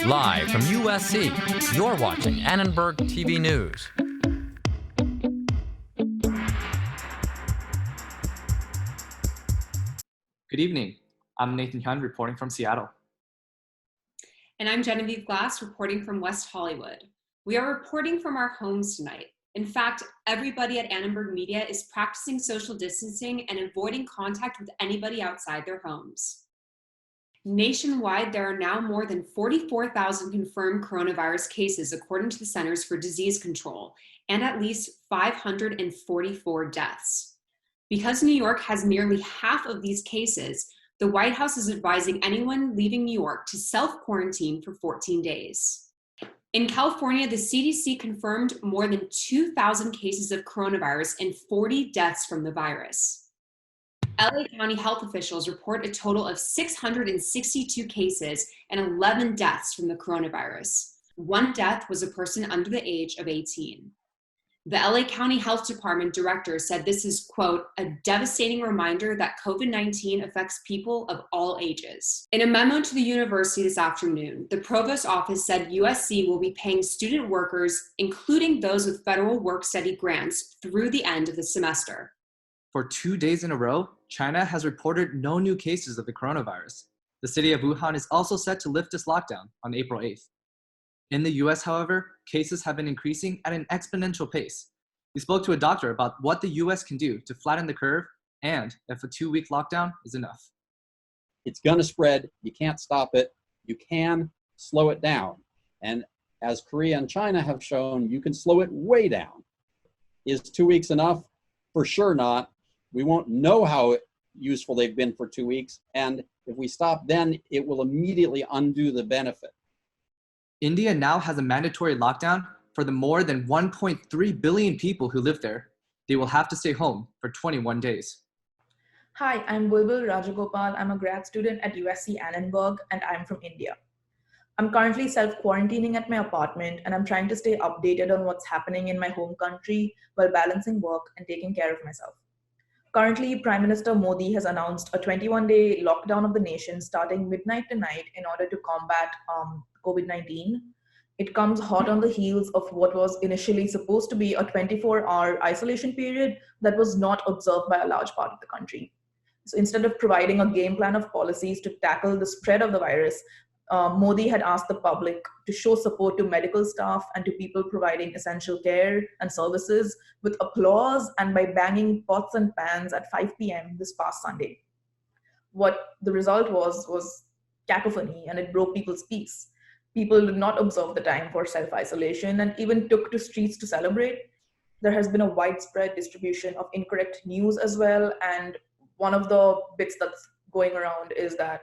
Live from USC, you're watching Annenberg TV News. Good evening. I'm Nathan Hyun reporting from Seattle. And I'm Genevieve Glass reporting from West Hollywood. We are reporting from our homes tonight. In fact, everybody at Annenberg Media is practicing social distancing and avoiding contact with anybody outside their homes. Nationwide, there are now more than 44,000 confirmed coronavirus cases, according to the Centers for Disease Control, and at least 544 deaths. Because New York has nearly half of these cases, the White House is advising anyone leaving New York to self-quarantine for 14 days. In California, the CDC confirmed more than 2,000 cases of coronavirus and 40 deaths from the virus. LA County health officials report a total of 662 cases and 11 deaths from the coronavirus. One death was a person under the age of 18. The LA County Health Department director said this is, quote, a devastating reminder that COVID-19 affects people of all ages. In a memo to the university this afternoon, the provost's office said USC will be paying student workers, including those with federal work-study grants, through the end of the semester. For 2 days in a row, China has reported no new cases of the coronavirus. The city of Wuhan is also set to lift its lockdown on April 8th. In the US, however, cases have been increasing at an exponential pace. We spoke to a doctor about what the US can do to flatten the curve and if a 2-week lockdown is enough. It's going to spread. You can't stop it. You can slow it down. And as Korea and China have shown, you can slow it way down. Is 2 weeks enough? For sure not. We won't know how useful they've been for 2 weeks. And if we stop then, it will immediately undo the benefit. India now has a mandatory lockdown for the more than 1.3 billion people who live there. They will have to stay home for 21 days. Hi, I'm BULBUL RAJAGOPAL. I'm a grad student at USC Annenberg and I'm from India. I'm currently self-quarantining at my apartment and I'm trying to stay updated on what's happening in my home country while balancing work and taking care of myself. Currently, Prime Minister Modi has announced a 21-day lockdown of the nation starting midnight tonight in order to combat COVID-19. It comes hot on the heels of what was initially supposed to be a 24-hour isolation period that was not observed by a large part of the country. So instead of providing a game plan of policies to tackle the spread of the virus, Modi had asked the public to show support to medical staff and to people providing essential care and services with applause and by banging pots and pans at 5 p.m. this past Sunday. What the result was cacophony, and it broke people's peace. People did not observe the time for self-isolation and even took to streets to celebrate. There has been a widespread distribution of incorrect news as well, and one of the bits that's going around is that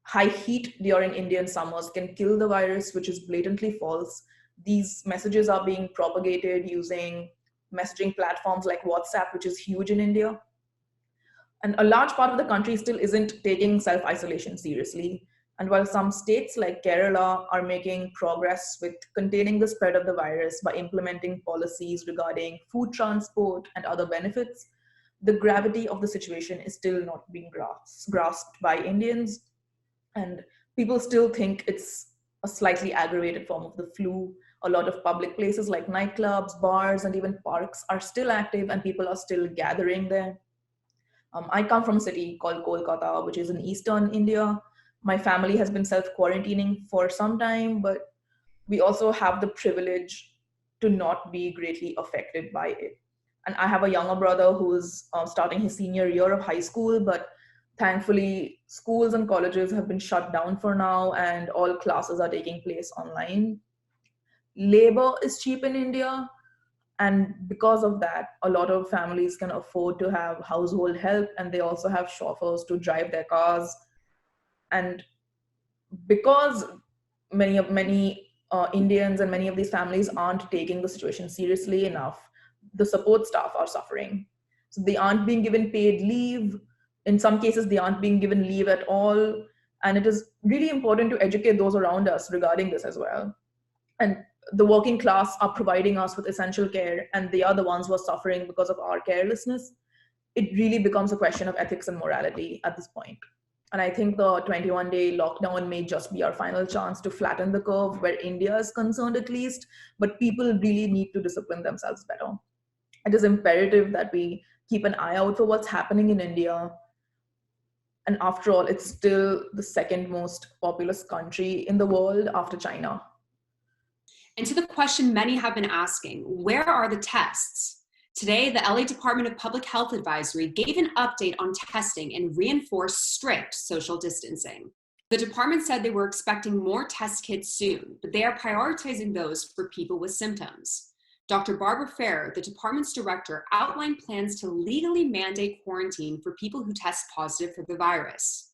high heat during Indian summers can kill the virus, which is blatantly false. These messages are being propagated using messaging platforms like WhatsApp, which is huge in India. And a large part of the country still isn't taking self-isolation seriously. And while some states like Kerala are making progress with containing the spread of the virus by implementing policies regarding food transport and other benefits, the gravity of the situation is still not being grasped by Indians. And people still think it's a slightly aggravated form of the flu. A lot of public places like nightclubs, bars, and even parks are still active and people are still gathering there. I come from a city called Kolkata, which is in eastern India. My family has been self-quarantining for some time, but we also have the privilege to not be greatly affected by it. And I have a younger brother who's starting his senior year of high school, but thankfully, schools and colleges have been shut down for now and all classes are taking place online. Labor is cheap in India, and because of that, a lot of families can afford to have household help, and they also have chauffeurs to drive their cars. And because many Indians and many of these families aren't taking the situation seriously enough, the support staff are suffering. So they aren't being given paid leave. In some cases, they aren't being given leave at all. And it is really important to educate those around us regarding this as well. And the working class are providing us with essential care, and they are the ones who are suffering because of our carelessness. It really becomes a question of ethics and morality at this point. And I think the 21-day lockdown may just be our final chance to flatten the curve where India is concerned at least, but people really need to discipline themselves better. It is imperative that we keep an eye out for what's happening in India. And after all, it's still the second most populous country in the world after China. And to the question many have been asking, where are the tests? Today, the LA Department of Public Health Advisory gave an update on testing and reinforced strict social distancing. The department said they were expecting more test kits soon, but they are prioritizing those for people with symptoms. Dr. Barbara Fair, the department's director, outlined plans to legally mandate quarantine for people who test positive for the virus.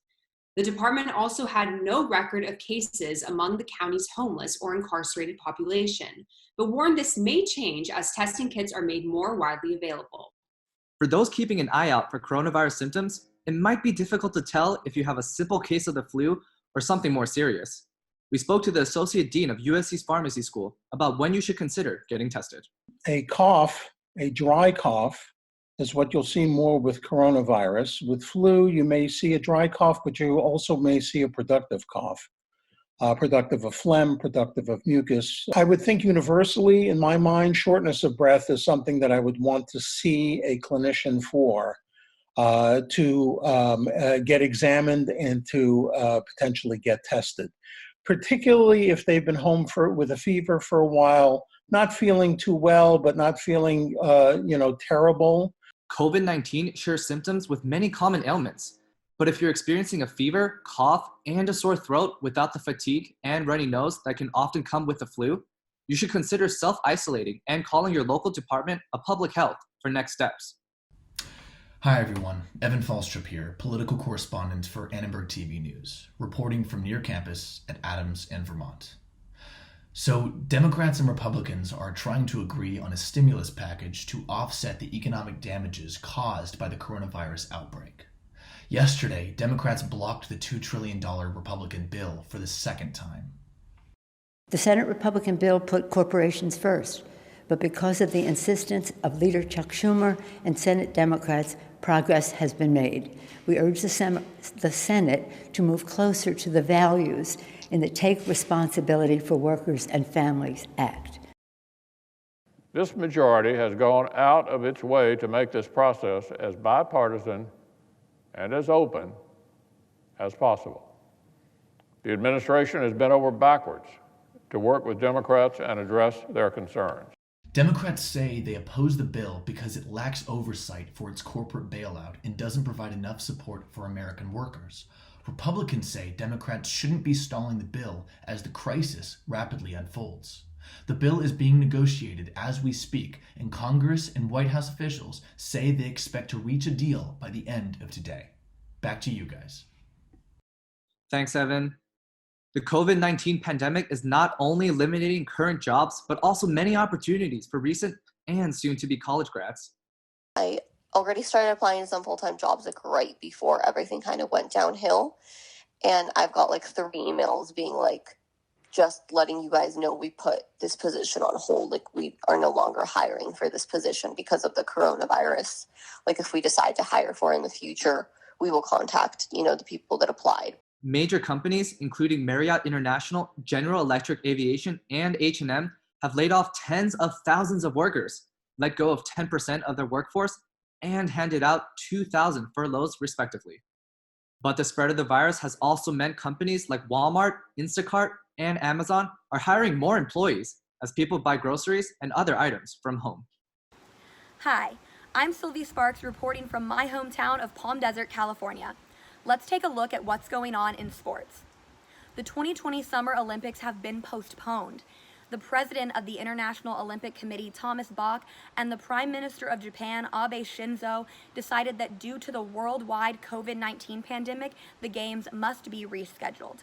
The department also had no record of cases among the county's homeless or incarcerated population, but warned this may change as testing kits are made more widely available. For those keeping an eye out for coronavirus symptoms, it might be difficult to tell if you have a simple case of the flu or something more serious. We spoke to the Associate Dean of USC's Pharmacy School about when you should consider getting tested. A cough, a dry cough, is what you'll see more with coronavirus. With flu, you may see a dry cough, but you also may see a productive cough, productive of phlegm, productive of mucus. I would think universally, in my mind, shortness of breath is something that I would want to see a clinician for, to get examined and to potentially get tested. Particularly if they've been home with a fever for a while, not feeling too well, but not feeling, terrible. COVID-19 shares symptoms with many common ailments, but if you're experiencing a fever, cough, and a sore throat without the fatigue and runny nose that can often come with the flu, you should consider self-isolating and calling your local department of public health for next steps. Hi everyone, Evan Falstrup here, political correspondent for Annenberg TV News, reporting from near campus at Adams and Vermont. So, Democrats and Republicans are trying to agree on a stimulus package to offset the economic damages caused by the coronavirus outbreak. Yesterday, Democrats blocked the $2 trillion Republican bill for the second time. The Senate Republican bill put corporations first, but because of the insistence of Leader Chuck Schumer and Senate Democrats, progress has been made. We urge the Senate to move closer to the values in the Take Responsibility for Workers and Families Act. This majority has gone out of its way to make this process as bipartisan and as open as possible. The administration has bent over backwards to work with Democrats and address their concerns. Democrats say they oppose the bill because it lacks oversight for its corporate bailout and doesn't provide enough support for American workers. Republicans say Democrats shouldn't be stalling the bill as the crisis rapidly unfolds. The bill is being negotiated as we speak, and Congress and White House officials say they expect to reach a deal by the end of today. Back to you guys. Thanks, Evan. The COVID-19 pandemic is not only eliminating current jobs, but also many opportunities for recent and soon-to-be college grads. I already started applying to some full-time jobs right before everything kind of went downhill. And I've got 3 emails being just letting you guys know we put this position on hold. We are no longer hiring for this position because of the coronavirus. If we decide to hire for in the future, we will contact, the people that applied. Major companies, including Marriott International, General Electric Aviation, and H&M, have laid off tens of thousands of workers, let go of 10% of their workforce, and handed out 2,000 furloughs, respectively. But the spread of the virus has also meant companies like Walmart, Instacart, and Amazon are hiring more employees as people buy groceries and other items from home. Hi, I'm Sylvie Sparks reporting from my hometown of Palm Desert, California. Let's take a look at what's going on in sports. The 2020 Summer Olympics have been postponed. The president of the International Olympic Committee, Thomas Bach, and the Prime Minister of Japan, Abe Shinzo, decided that due to the worldwide COVID-19 pandemic, the Games must be rescheduled.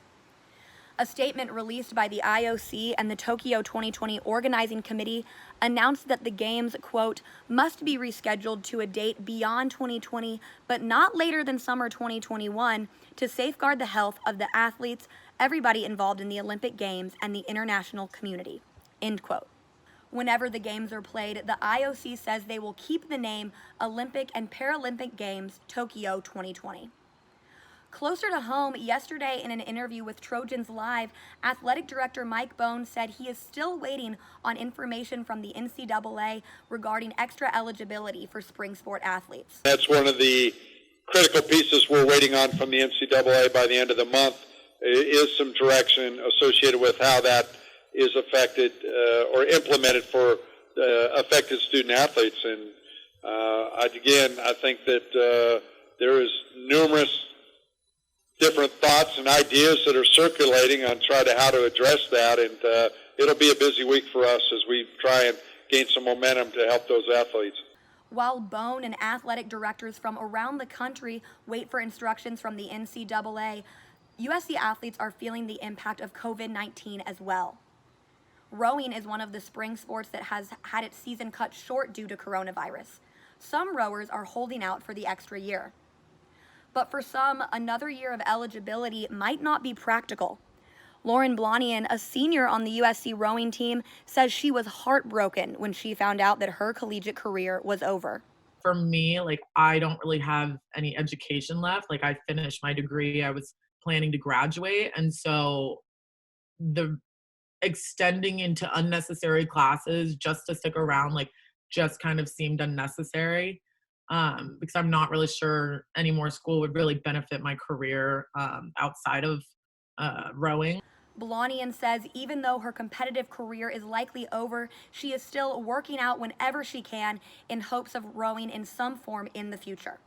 A statement released by the IOC and the Tokyo 2020 Organizing Committee announced that the Games, quote, must be rescheduled to a date beyond 2020, but not later than summer 2021, to safeguard the health of the athletes, everybody involved in the Olympic Games, and the international community, end quote. Whenever the Games are played, the IOC says they will keep the name Olympic and Paralympic Games Tokyo 2020. Closer to home, yesterday in an interview with Trojans Live, athletic director Mike Bohn said he is still waiting on information from the NCAA regarding extra eligibility for spring sport athletes. That's one of the critical pieces we're waiting on from the NCAA by the end of the month, is some direction associated with how that is affected or implemented for affected student athletes. And I think that there is numerous different thoughts and ideas that are circulating on how to address that, and it'll be a busy week for us as we try and gain some momentum to help those athletes. While Bohn and athletic directors from around the country wait for instructions from the NCAA, USC athletes are feeling the impact of COVID-19 as well. Rowing is one of the spring sports that has had its season cut short due to coronavirus. Some rowers are holding out for the extra year. But for some, another year of eligibility might not be practical. Lauren Blonian, a senior on the USC rowing team, says she was heartbroken when she found out that her collegiate career was over. For me, I don't really have any education left. I finished my degree. I was planning to graduate. And so the extending into unnecessary classes just to stick around, just kind of seemed unnecessary. Because I'm not really sure any more school would really benefit my career outside of rowing. Blonian says even though her competitive career is likely over, she is still working out whenever she can in hopes of rowing in some form in the future.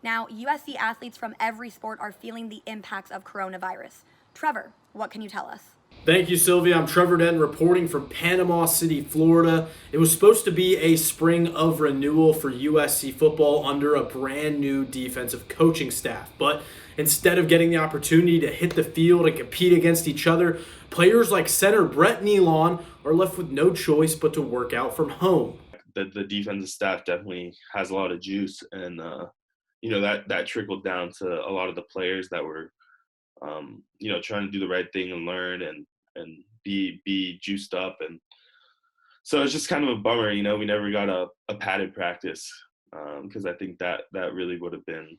Now, USC athletes from every sport are feeling the impacts of coronavirus. Trevor, what can you tell us? Thank you, Sylvie. I'm Trevor Denton reporting from Panama City, Florida. It was supposed to be a spring of renewal for USC football under a brand new defensive coaching staff. But instead of getting the opportunity to hit the field and compete against each other, players like center Brett Nealon are left with no choice but to work out from home. The defensive staff definitely has a lot of juice, and that trickled down to a lot of the players that were trying to do the right thing and learn and be juiced up. And so it's just kind of a bummer, we never got a padded practice because I think that really would have been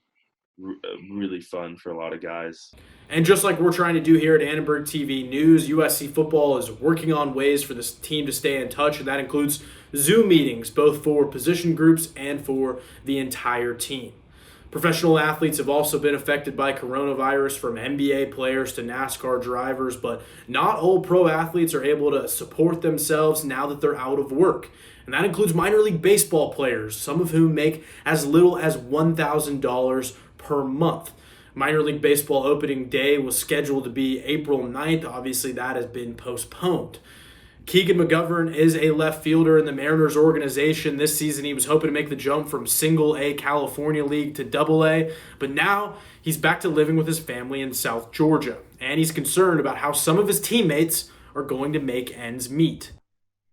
really fun for a lot of guys. And just like we're trying to do here at Annenberg TV News, USC football is working on ways for this team to stay in touch, and that includes Zoom meetings, both for position groups and for the entire team. Professional athletes have also been affected by coronavirus, from NBA players to NASCAR drivers, but not all pro athletes are able to support themselves now that they're out of work. And that includes minor league baseball players, some of whom make as little as $1,000 per month. Minor league baseball opening day was scheduled to be April 9th. Obviously, that has been postponed. KEEGAN McGovern is a left fielder in the Mariners organization. This season, he was hoping to make the jump from Single A California League to Double A, but now he's back to living with his family in South Georgia, and he's concerned about how some of his teammates are going to make ends meet.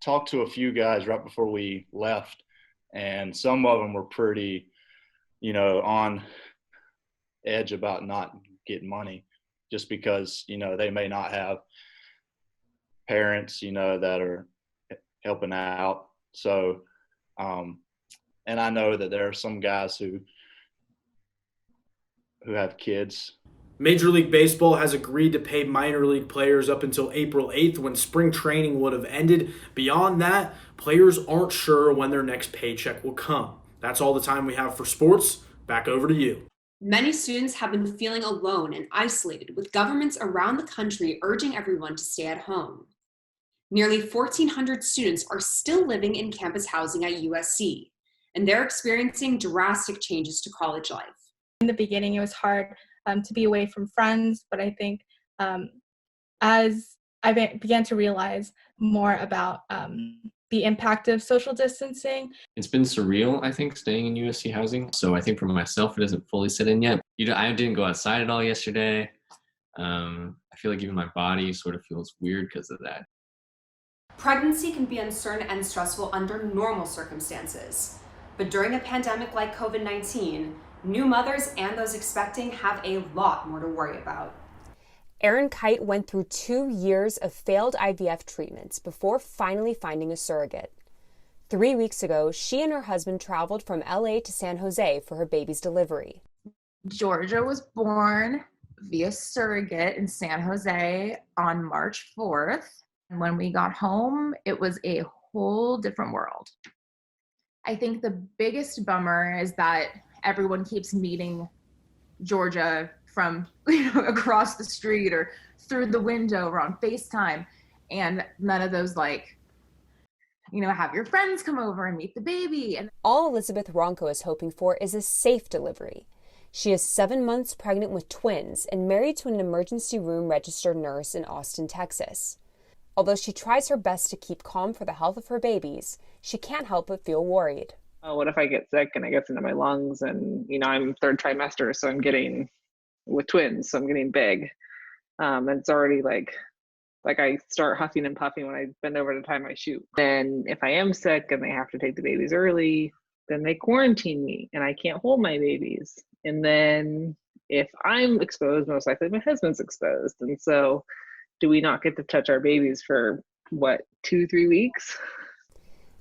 Talked to a few guys right before we left, and some of them were pretty, on edge about not getting money just because, they may not have parents, that are helping out. So, and I know that there are some guys who have kids. Major League Baseball has agreed to pay minor league players up until April 8th when spring training would have ended. Beyond that, players aren't sure when their next paycheck will come. That's all the time we have for sports. Back over to you. Many students have been feeling alone and isolated, with governments around the country urging everyone to stay at home. Nearly 1,400 students are still living in campus housing at USC, and they're experiencing drastic changes to college life. In the beginning, it was hard to be away from friends, but I think as I began to realize more about the impact of social distancing. It's been surreal, I think, staying in USC housing. So I think for myself, it doesn't fully set in yet. I didn't go outside at all yesterday. I feel like even my body sort of feels weird because of that. Pregnancy can be uncertain and stressful under normal circumstances. But during a pandemic like COVID-19, new mothers and those expecting have a lot more to worry about. Erin Kite went through 2 years of failed IVF treatments before finally finding a surrogate. 3 weeks ago, she and her husband traveled from LA to San Jose for her baby's delivery. Georgia was born via surrogate in San Jose on March 4th. And when we got home, it was a whole different world. I think the biggest bummer is that everyone keeps meeting Georgia from across the street or through the window or on FaceTime, and none of those have your friends come over and meet the baby. And all Elizabeth RONCO is hoping for is a safe delivery. She is 7 months pregnant with twins and married to an emergency room registered nurse in Austin, Texas. Although she tries her best to keep calm for the health of her babies, she can't help but feel worried. Oh, what if I get sick and it gets into my lungs and, I'm third trimester, so I'm getting with twins, so I'm getting big. And it's already like I start huffing and puffing when I bend over to tie my shoe. Then if I am sick and they have to take the babies early, then they quarantine me and I can't hold my babies. And then if I'm exposed, most likely my husband's exposed. And so do we not get to touch our babies for 2-3 weeks?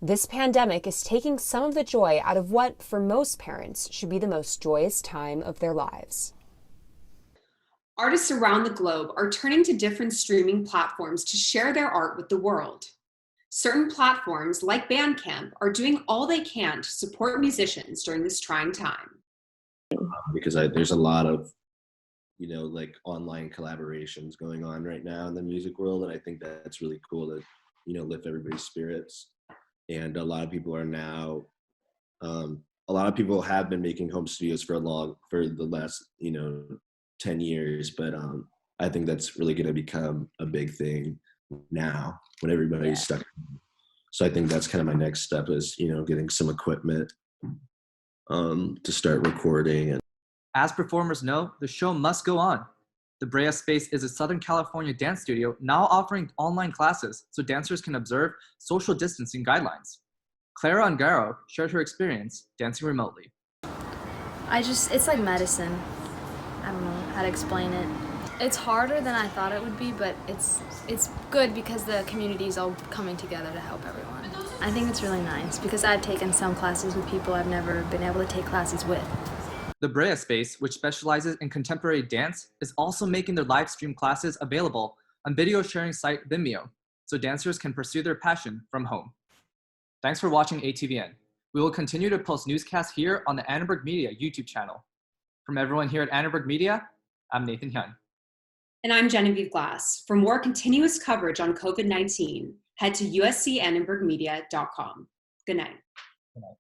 This pandemic is taking some of the joy out of what, for most parents, should be the most joyous time of their lives. Artists around the globe are turning to different streaming platforms to share their art with the world. Certain platforms, like Bandcamp, are doing all they can to support musicians during this trying time. Because there's a lot of, online collaborations going on right now in the music world, and I think that's really cool to, lift everybody's spirits. And a lot of people are now, a lot of people have been making home studios for the last, 10 years, but I think that's really going to become a big thing now when everybody's stuck. So I think that's kind of my next step is, getting some equipment to start recording. And as performers know, the show must go on. The Brea Space is a Southern California dance studio now offering online classes so dancers can observe social distancing guidelines. CLARA UNGARO shared her experience dancing remotely. It's like medicine. I don't know how to explain it. It's harder than I thought it would be, but it's good because the community is all coming together to help everyone. I think it's really nice because I've taken some classes with people I've never been able to take classes with. The Brea Space, which specializes in contemporary dance, is also making their live stream classes available on video sharing site Vimeo, so dancers can pursue their passion from home. Thanks for watching ATVN. We will continue to post newscasts here on the Annenberg Media YouTube channel. From everyone here at Annenberg Media, I'm Nathan Hyun. And I'm Genevieve Glass. For more continuous coverage on COVID-19, head to uscannenbergmedia.com. Good night. Good night.